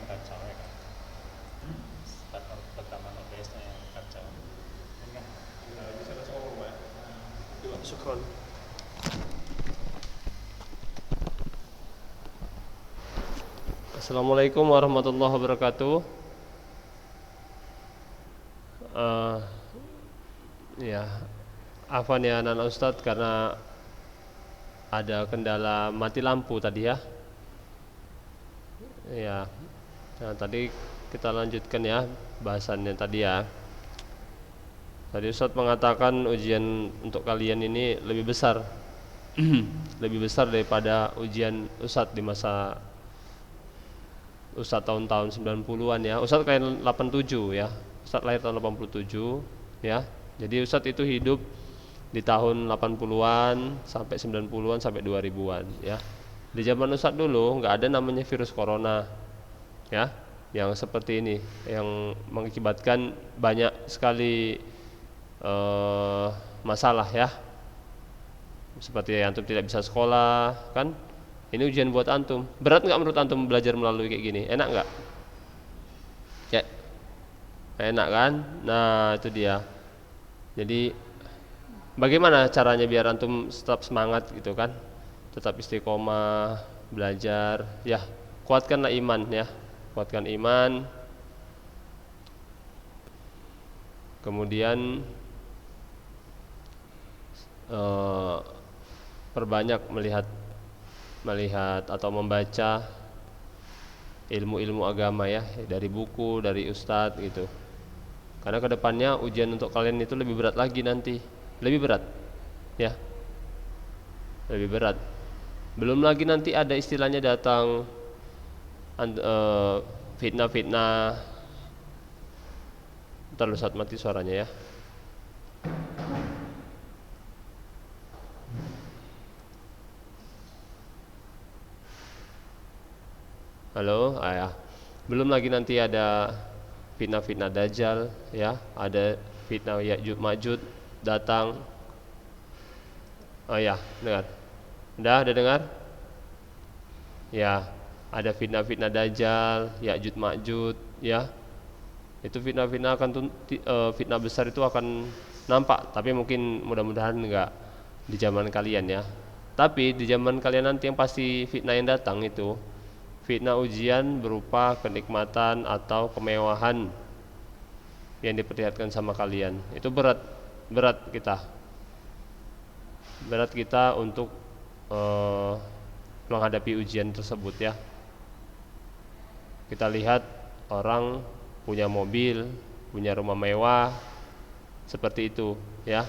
kacau ya kan. Start pertama OBS-nya yang kacau. Enggak, bisa langsung ngomong Pak. Syukron. Assalamualaikum warahmatullahi wabarakatuh. Ya, afwan ya anak Ustadz karena ada kendala mati lampu tadi ya. Ya, nah, tadi kita lanjutkan ya bahasannya tadi ya. Tadi Ustadz mengatakan ujian untuk kalian ini lebih besar, lebih besar daripada ujian Ustadz di masa Ustadz tahun-tahun 90-an ya. Ustadz kayak 87 ya. Ustadz lahir tahun 87 ya. Jadi Ustadz itu hidup di tahun 80-an sampai 90-an sampai 2000-an ya. Di zaman Ustadz dulu nggak ada namanya virus corona ya, yang seperti ini yang mengakibatkan banyak sekali masalah ya. Seperti antum tidak bisa sekolah kan. Ini ujian buat antum. Berat nggak menurut antum belajar melalui kayak gini? Enak nggak? Ya, enak kan? Nah itu dia. Jadi bagaimana caranya biar antum tetap semangat gitu kan? Tetap istiqomah belajar. Ya, kuatkanlah iman ya. Kuatkan iman. Kemudian perbanyak melihat atau membaca ilmu-ilmu agama ya, dari buku, dari ustadz gitu. Karena kedepannya ujian untuk kalian itu lebih berat lagi nanti, lebih berat, ya, lebih berat. Belum lagi nanti ada istilahnya datang fitnah-fitnah. Ntar Ustadz mati suaranya ya. Halo, ya. Belum lagi nanti ada fitnah-fitnah Dajjal ya, ada fitnah Ya'juj Ma'juj datang. Oh ya, dengar. Udah dengar? Ya, ada fitnah-fitnah Dajjal, Ya'juj Ma'juj ya. Itu fitnah-fitnah fitnah besar itu akan nampak, tapi mungkin mudah-mudahan enggak di zaman kalian ya. Tapi di zaman kalian nanti yang pasti fitnah yang datang itu fitnah ujian berupa kenikmatan atau kemewahan yang diperlihatkan sama kalian. Itu berat kita untuk menghadapi ujian tersebut ya. Kita lihat orang punya mobil, punya rumah mewah seperti itu ya.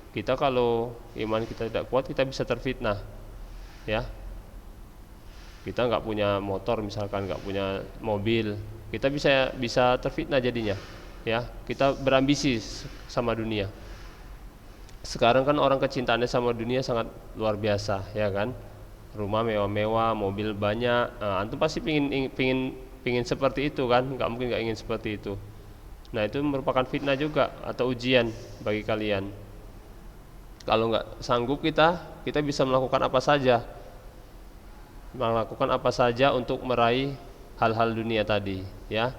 Kita kalau iman kita tidak kuat, kita bisa terfitnah ya. Kita nggak punya motor misalkan, nggak punya mobil, kita bisa terfitnah jadinya ya. Kita berambisi sama dunia. Sekarang kan orang kecintaannya sama dunia sangat luar biasa ya kan. Rumah mewah-mewah, mobil banyak. Nah, antum pasti pingin seperti itu kan, nggak mungkin nggak ingin seperti itu. Nah itu merupakan fitnah juga atau ujian bagi kalian. Kalau nggak sanggup kita bisa melakukan apa saja untuk meraih hal-hal dunia tadi ya,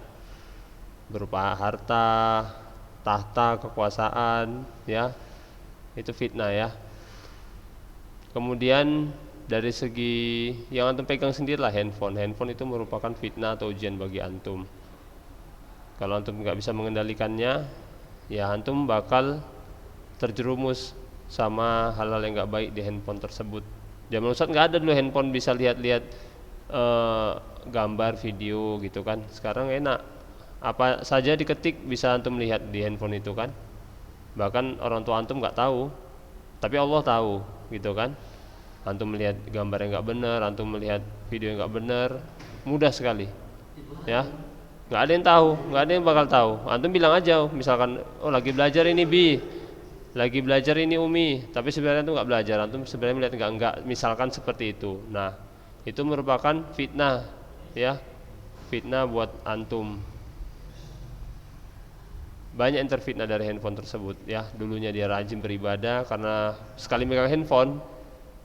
berupa harta, tahta, kekuasaan ya. Itu fitnah ya. Kemudian dari segi yang antum pegang sendirilah, handphone itu merupakan fitnah atau ujian bagi antum. Kalau antum nggak bisa mengendalikannya, ya antum bakal terjerumus sama hal-hal yang nggak baik di handphone tersebut. Zaman Ustadz nggak ada dulu handphone bisa lihat-lihat gambar, video gitu kan. Sekarang enak, apa saja diketik bisa antum lihat di handphone itu kan. Bahkan orang tua antum nggak tahu, tapi Allah tahu gitu kan. Antum melihat gambar yang nggak benar, antum melihat video yang nggak benar, mudah sekali ya. Nggak ada yang tahu, nggak ada yang bakal tahu. Antum bilang aja, misalkan, oh lagi belajar ini Bi, lagi belajar ini Umi, tapi sebenarnya itu nggak belajar, antum sebenarnya melihat enggak, misalkan seperti itu. Nah itu merupakan fitnah ya, fitnah buat antum. Banyak yang terfitnah dari handphone tersebut ya. Dulunya dia rajin beribadah karena sekali megang handphone.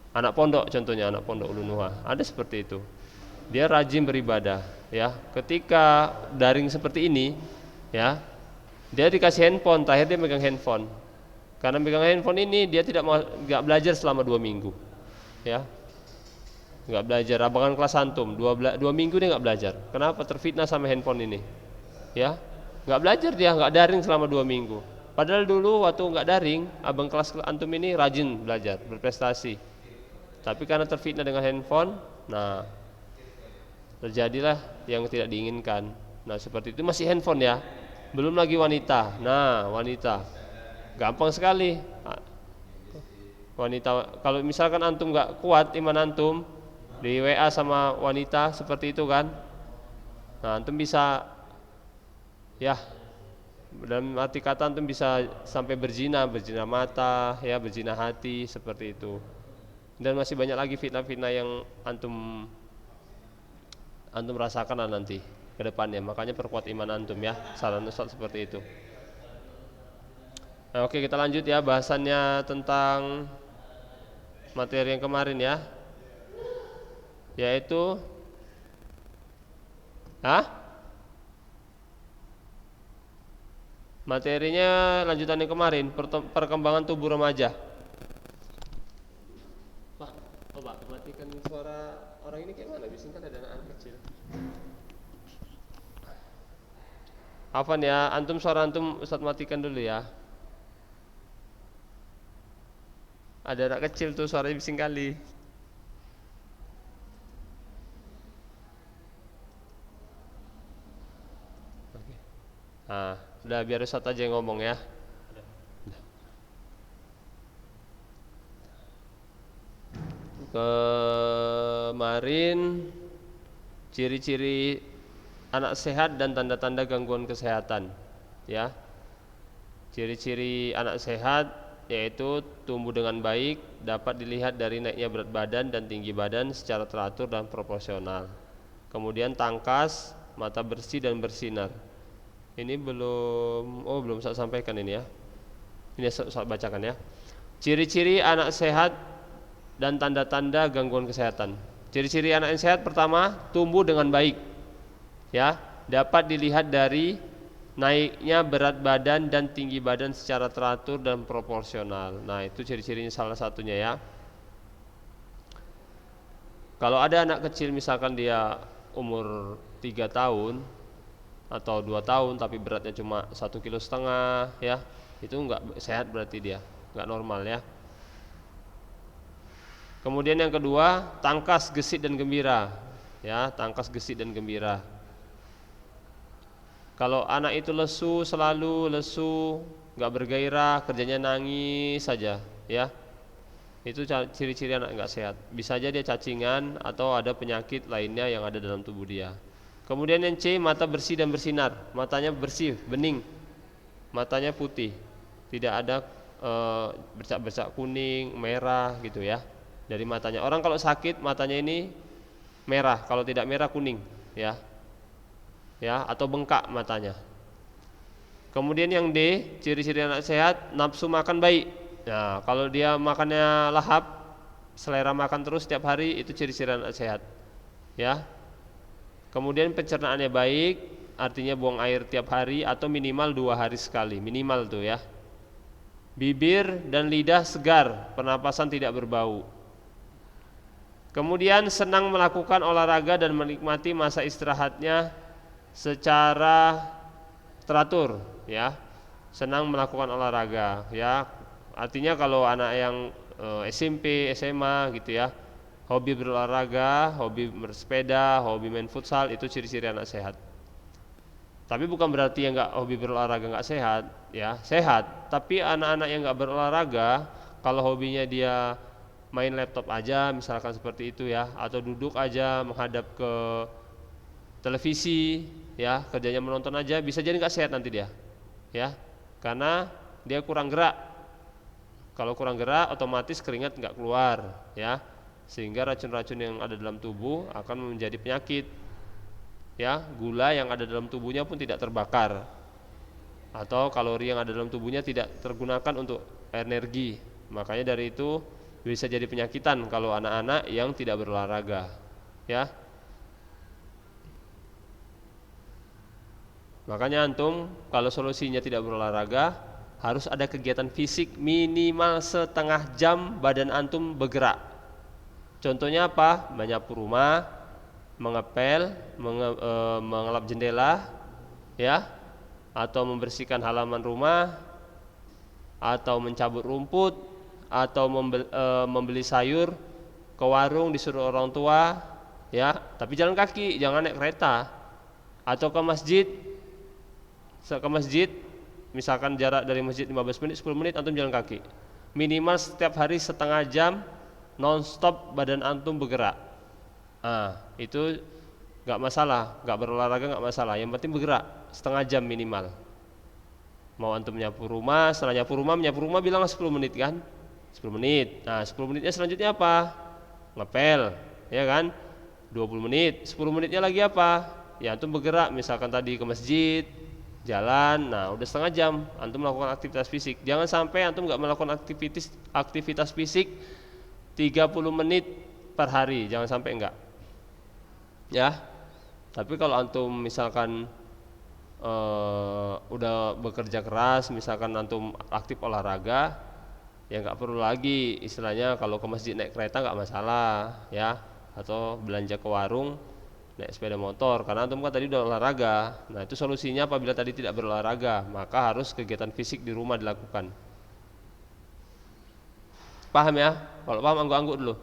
Anak pondok contohnya, anak pondok Ulunuha ada seperti itu dia rajin beribadah, ya. Ketika daring seperti ini, ya, dia dikasih handphone, terakhir dia megang handphone. Karena megang handphone ini dia nggak belajar selama 2 minggu, ya, nggak belajar. Abangan kelas antum, 2 minggu dia nggak belajar. Kenapa? Terfitnah sama handphone ini, ya, nggak belajar dia, nggak daring selama 2 minggu. Padahal dulu waktu nggak daring, abang kelas antum ini rajin belajar, berprestasi. Tapi karena terfitnah dengan handphone, nah terjadilah yang tidak diinginkan. Nah seperti itu, masih handphone ya, belum lagi wanita. Nah wanita, gampang sekali. Wanita, kalau misalkan antum nggak kuat iman antum, di WA sama wanita seperti itu kan, nah antum bisa, ya, dalam arti kata antum bisa sampai berzina mata, ya, berzina hati, seperti itu. Dan masih banyak lagi fitnah-fitnah yang antum rasakan nanti ke depannya. Makanya perkuat iman antum, ya, saran Ustaz seperti itu. Nah, oke, kita lanjut ya bahasannya tentang materi yang kemarin, ya, yaitu materinya lanjutan yang kemarin, perkembangan tubuh remaja. Wah, coba matikan suara orang ini, kayak mana? Biasanya kan ada anak kecil. Afan ya, antum suara antum Ustaz matikan dulu ya. Ada anak kecil tuh suaranya bising kali. Oke. Nah, udah, biar Ustaz aja yang ngomong ya. Kemarin ciri-ciri anak sehat dan tanda-tanda gangguan kesehatan, ya. Ciri-ciri anak sehat yaitu tumbuh dengan baik, dapat dilihat dari naiknya berat badan dan tinggi badan secara teratur dan proporsional. Kemudian tangkas, mata bersih dan bersinar. Ini belum saya sampaikan ini ya. Ini saya bacakan ya. Ciri-ciri anak sehat dan tanda-tanda gangguan kesehatan. Ciri-ciri anak yang sehat, pertama, tumbuh dengan baik, ya, dapat dilihat dari naiknya berat badan dan tinggi badan secara teratur dan proporsional. Nah itu ciri-cirinya salah satunya, ya. Kalau ada anak kecil misalkan dia umur 3 tahun atau 2 tahun tapi beratnya cuma 1,5 kilo, ya, itu enggak sehat, berarti dia enggak normal, ya. Kemudian yang kedua, tangkas, gesit dan gembira, ya, tangkas, gesit dan gembira. Kalau anak itu selalu lesu, nggak bergairah, kerjanya nangis saja, ya, itu ciri-ciri anak nggak sehat. Bisa aja dia cacingan atau ada penyakit lainnya yang ada dalam tubuh dia. Kemudian yang C, mata bersih dan bersinar, matanya bersih, bening, matanya putih, tidak ada bercak-bercak kuning, merah gitu, ya, dari matanya. Orang kalau sakit matanya ini merah, kalau tidak merah kuning, ya, atau bengkak matanya. Kemudian yang D, ciri-ciri anak sehat, nafsu makan baik. Nah, kalau dia makannya lahap, selera makan terus setiap hari, itu ciri-ciri anak sehat, ya. Kemudian pencernaannya baik, artinya buang air tiap hari atau minimal 2 hari sekali, minimal tuh, ya. Bibir dan lidah segar, pernapasan tidak berbau. Kemudian senang melakukan olahraga dan menikmati masa istirahatnya secara teratur, ya, senang melakukan olahraga, ya. Artinya kalau anak yang SMP, SMA gitu, ya, hobi berolahraga, hobi bersepeda, hobi main futsal, itu ciri-ciri anak sehat. Tapi bukan berarti yang nggak hobi berolahraga nggak sehat, ya, sehat. Tapi anak-anak yang nggak berolahraga, kalau hobinya dia main laptop aja, misalkan seperti itu, ya, atau duduk aja menghadap ke televisi, ya, kerjanya menonton aja, bisa jadi nggak sehat nanti dia, ya, karena dia kurang gerak. Kalau kurang gerak, otomatis keringat nggak keluar, ya, sehingga racun-racun yang ada dalam tubuh akan menjadi penyakit, ya. Gula yang ada dalam tubuhnya pun tidak terbakar, atau kalori yang ada dalam tubuhnya tidak tergunakan untuk energi. Makanya dari itu bisa jadi penyakitan kalau anak-anak yang tidak berolahraga, ya. Makanya antum kalau solusinya tidak berolahraga, harus ada kegiatan fisik minimal setengah jam badan antum bergerak. Contohnya apa? Menyapu rumah, mengepel, mengelap jendela, ya, atau membersihkan halaman rumah, atau mencabut rumput, atau membeli sayur ke warung disuruh orang tua, ya, tapi jalan kaki, jangan naik kereta. Atau ke masjid, misalkan jarak dari masjid 15 menit, 10 menit antum jalan kaki. Minimal setiap hari setengah jam non-stop badan antum bergerak. Itu nggak masalah, nggak berolahraga nggak masalah. Yang penting bergerak setengah jam minimal. Mau antum menyapu rumah, setelah menyapu rumah bilang 10 menit kan? 10 menit. Nah, 10 menitnya selanjutnya apa? Ngepel, ya kan? 20 menit. 10 menitnya lagi apa? Ya antum bergerak, misalkan tadi ke masjid, jalan. Nah, udah setengah jam antum melakukan aktivitas fisik. Jangan sampai antum nggak melakukan aktivitas fisik 30 menit per hari, jangan sampai enggak. Ya. Tapi kalau antum misalkan udah bekerja keras, misalkan antum aktif olahraga, ya nggak perlu lagi istilahnya kalau ke masjid naik kereta nggak masalah, ya, atau belanja ke warung naik sepeda motor, karena antum kan tadi udah olahraga. Nah, itu solusinya apabila tadi tidak berolahraga, maka harus kegiatan fisik di rumah dilakukan. Paham ya? Kalau paham angguk-angguk dulu.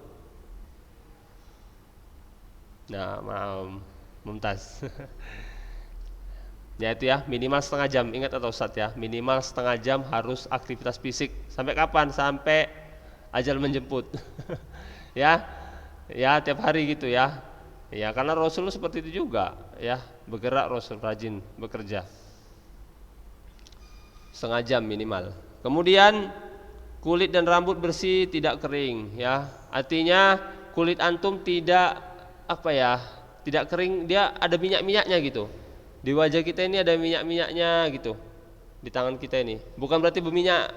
Nah, mumtaz. Ya itu ya, minimal setengah jam. Ingat atau Ustaz ya, minimal setengah jam harus aktivitas fisik. Sampai kapan? Sampai ajal menjemput. Ya, ya tiap hari gitu ya. Ya karena Rasul seperti itu juga, ya, bergerak Rasul, rajin bekerja. Setengah jam minimal. Kemudian kulit dan rambut bersih, tidak kering, ya. Artinya kulit antum tidak tidak kering, dia ada minyak-minyaknya gitu. Di wajah kita ini ada minyak-minyaknya gitu. Di tangan kita ini. Bukan berarti berminyak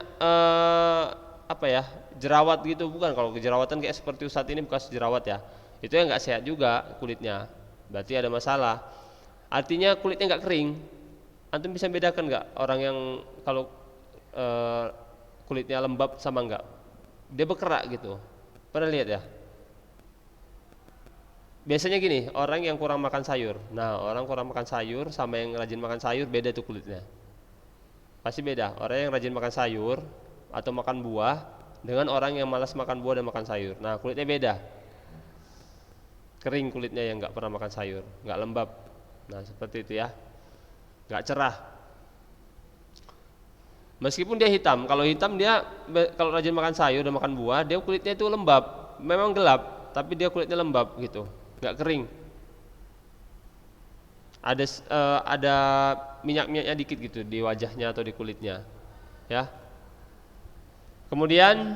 jerawat gitu, bukan. Kalau kejerawatan kayak seperti Ustadz ini bekas jerawat ya. Itu yang enggak sehat juga kulitnya. Berarti ada masalah. Artinya kulitnya enggak kering. Antum bisa bedakan enggak orang yang kalau kulitnya lembab sama enggak? Dia berkerak gitu. Pernah lihat ya? Biasanya gini, orang yang kurang makan sayur. Nah, orang kurang makan sayur sama yang rajin makan sayur beda tuh kulitnya. Pasti beda. Orang yang rajin makan sayur atau makan buah dengan orang yang malas makan buah dan makan sayur. Nah, kulitnya beda. Kering kulitnya yang enggak pernah makan sayur, enggak lembab. Nah, seperti itu ya. Enggak cerah. Meskipun dia hitam, kalau hitam dia kalau rajin makan sayur dan makan buah, dia kulitnya itu lembab. Memang gelap, tapi dia kulitnya lembab gitu. Enggak kering. Ada minyak-minyaknya dikit gitu di wajahnya atau di kulitnya. Ya. Kemudian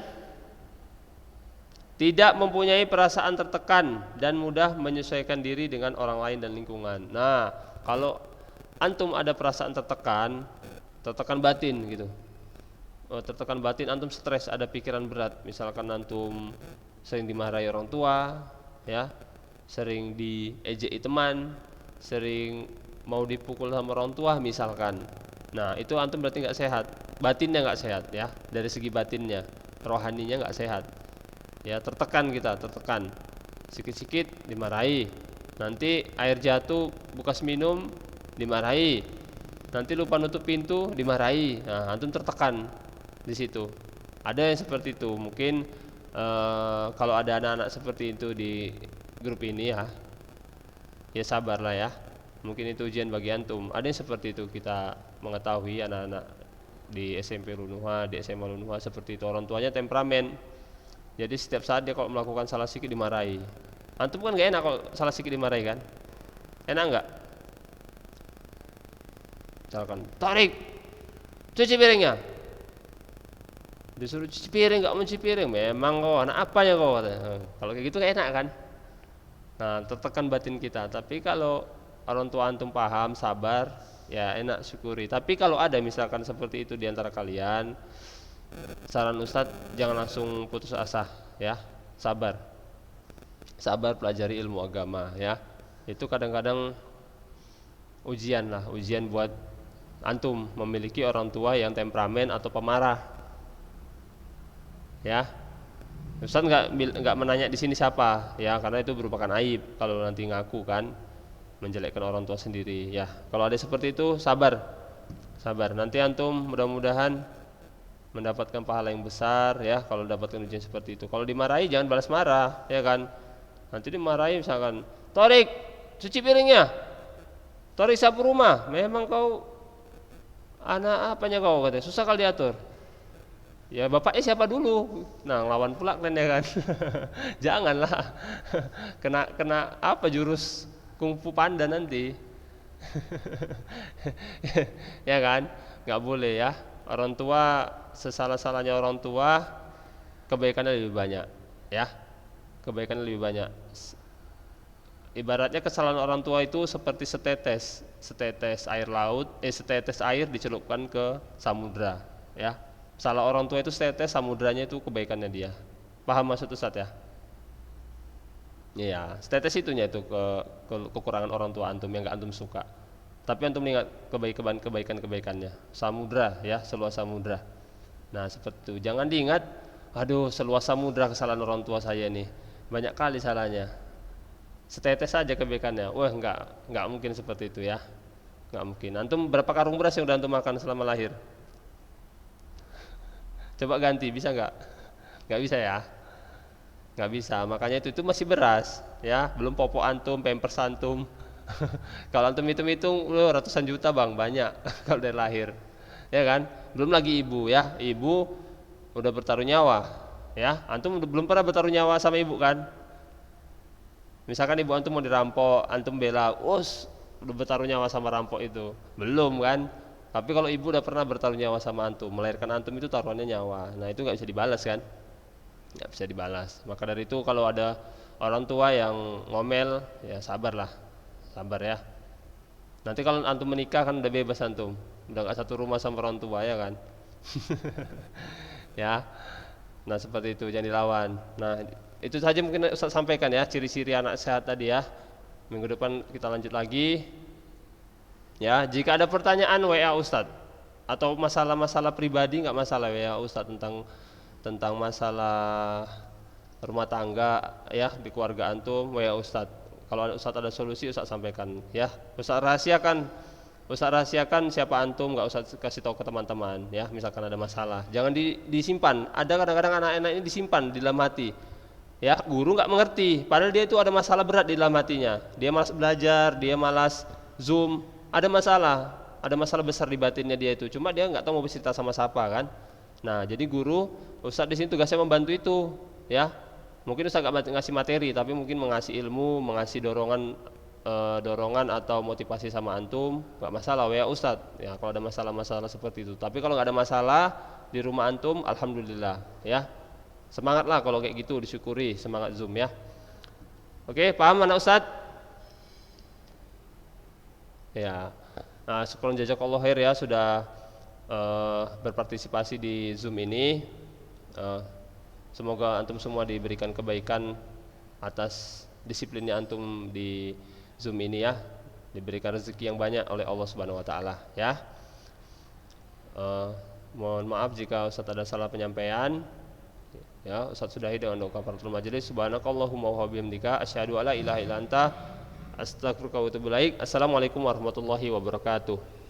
tidak mempunyai perasaan tertekan dan mudah menyesuaikan diri dengan orang lain dan lingkungan. Nah, kalau antum ada perasaan tertekan batin gitu. Tertekan batin, antum stres, ada pikiran berat. Misalkan antum sering dimarahi orang tua, ya, sering diejeki teman, sering mau dipukul sama orang tua misalkan. Nah, itu antum berarti nggak sehat, batinnya nggak sehat ya, dari segi batinnya, rohaninya nggak sehat. Ya, tertekan kita, tertekan. Sikit-sikit dimarahi. Nanti air jatuh bekas minum dimarahi. Nanti lupa nutup pintu dimarahi. Nah, antum tertekan di situ. Ada yang seperti itu. Mungkin kalau ada anak-anak seperti itu di grup ini ya sabarlah ya. Mungkin itu ujian bagi antum. Ada yang seperti itu, kita mengetahui anak-anak di SMP Lunuha, di SMA Lunuha seperti itu. Orang tuanya temperamen. Jadi setiap saat dia kalau melakukan salah sikit dimarahi. Antum kan gak enak kalau salah sikit dimarahi kan? Enak enggak? Misalkan, tarik, cuci piringnya. Disuruh cuci piring, gak mau cuci piring. Memang kau anak apanya kau? Kalau kayak gitu gak enak kan? Nah, tertekan batin kita. Tapi kalau orang tua antum paham, sabar, ya enak, syukuri. Tapi kalau ada misalkan seperti itu di antara kalian, saran Ustadz jangan langsung putus asa ya, sabar pelajari ilmu agama ya. Itu kadang-kadang ujian lah, ujian buat antum memiliki orang tua yang temperamen atau pemarah. Ya, Ustaz nggak menanya di sini siapa, ya, karena itu merupakan aib kalau nanti ngaku kan menjelekkan orang tua sendiri. Ya, kalau ada seperti itu sabar, sabar. Nanti antum mudah-mudahan mendapatkan pahala yang besar, ya, kalau dapatkan ujian seperti itu. Kalau dimarahi jangan balas marah, ya kan? Nanti dimarahi misalkan, Torik, cuci piringnya, Torik sapu rumah. Memang kau anak apanya kau, katanya, susah kali diatur. Ya bapaknya siapa dulu? Nah, lawan pula kan, ya kan? Janganlah kena apa jurus kungfu panda nanti. Ya kan? Nggak boleh ya. Orang tua, sesalah-salahnya orang tua kebaikannya lebih banyak, ya. Kebaikannya lebih banyak. Ibaratnya kesalahan orang tua itu seperti setetes air laut, setetes air dicelupkan ke samudra, ya. Salah orang tua itu setetes, samudranya itu kebaikannya dia. Paham maksud Ustaz ya? Iya, setetes itunya itu kekurangan orang tua antum yang enggak antum suka. Tapi antum ingat kebaikannya. Samudra ya, seluas samudra. Nah, seperti itu. Jangan diingat, aduh seluas samudra kesalahan orang tua saya nih. Banyak kali salahnya. Setetes saja kebaikannya. Wah, enggak mungkin seperti itu ya. Enggak mungkin. Antum berapa karung beras yang udah antum makan selama lahir? Coba ganti, bisa nggak? Nggak bisa ya, nggak bisa. Makanya itu masih beras, ya. Belum popok antum, pampers antum. Kalau antum hitung-hitung, ratusan juta bang, banyak kalau dari lahir, ya kan? Belum lagi ibu, ya. Ibu udah bertaruh nyawa, ya. Antum belum pernah bertaruh nyawa sama ibu kan? Misalkan ibu antum mau dirampok, antum bela, udah bertaruh nyawa sama rampok itu, belum kan? Tapi kalau ibu udah pernah bertaruh nyawa sama antum, melahirkan antum itu taruhannya nyawa. Nah, itu nggak bisa dibalas kan? Nggak bisa dibalas. Maka dari itu kalau ada orang tua yang ngomel, ya sabarlah, sabar ya. Nanti kalau antum menikah kan udah bebas antum, udah nggak satu rumah sama orang tua, ya kan? Ya. Nah, seperti itu, jangan dilawan. Nah, itu saja mungkin Ustaz sampaikan ya, ciri-ciri anak sehat tadi ya. Minggu depan kita lanjut lagi. Ya, jika ada pertanyaan WA Ustadz atau masalah-masalah pribadi nggak masalah WA Ustadz tentang masalah rumah tangga ya di keluarga antum, WA Ustadz. Kalau Ustadz ada solusi Ustadz sampaikan ya. Ustadz rahasiakan siapa antum, nggak usah kasih tahu ke teman-teman ya. Misalkan ada masalah, jangan disimpan. Ada kadang-kadang anak-anak ini disimpan di dalam hati. Ya, guru nggak mengerti, padahal dia itu ada masalah berat di dalam hatinya. Dia malas belajar, dia malas Zoom. Ada masalah besar di batinnya dia itu. Cuma dia nggak tahu mau bercerita sama siapa kan. Nah, jadi guru, Ustadz di sini tugasnya membantu itu, ya. Mungkin Ustadz nggak ngasih materi, tapi mungkin mengasih ilmu, mengasih dorongan atau motivasi sama antum, nggak masalah ya Ustadz. Ya, kalau ada masalah-masalah seperti itu. Tapi kalau nggak ada masalah di rumah antum, alhamdulillah, ya. Semangatlah kalau kayak gitu, disyukuri, semangat Zoom ya. Oke, paham anak Ustadz? Ya, nah syukuran jazakallahu khair ya sudah berpartisipasi di Zoom ini. Semoga antum semua diberikan kebaikan atas disiplinnya antum di Zoom ini ya, diberikan rezeki yang banyak oleh Allah Subhanahu Wa Taala ya. Mohon maaf jika Ustaz ada salah penyampaian. Ya, Ustaz sudahi dengan doa kafaratul majelis. Subhanakallahumma wa bihamdika asyhadu alla ilaha illa anta astaghfiruka wa atubu ilaik. Assalamualaikum warahmatullahi wabarakatuh.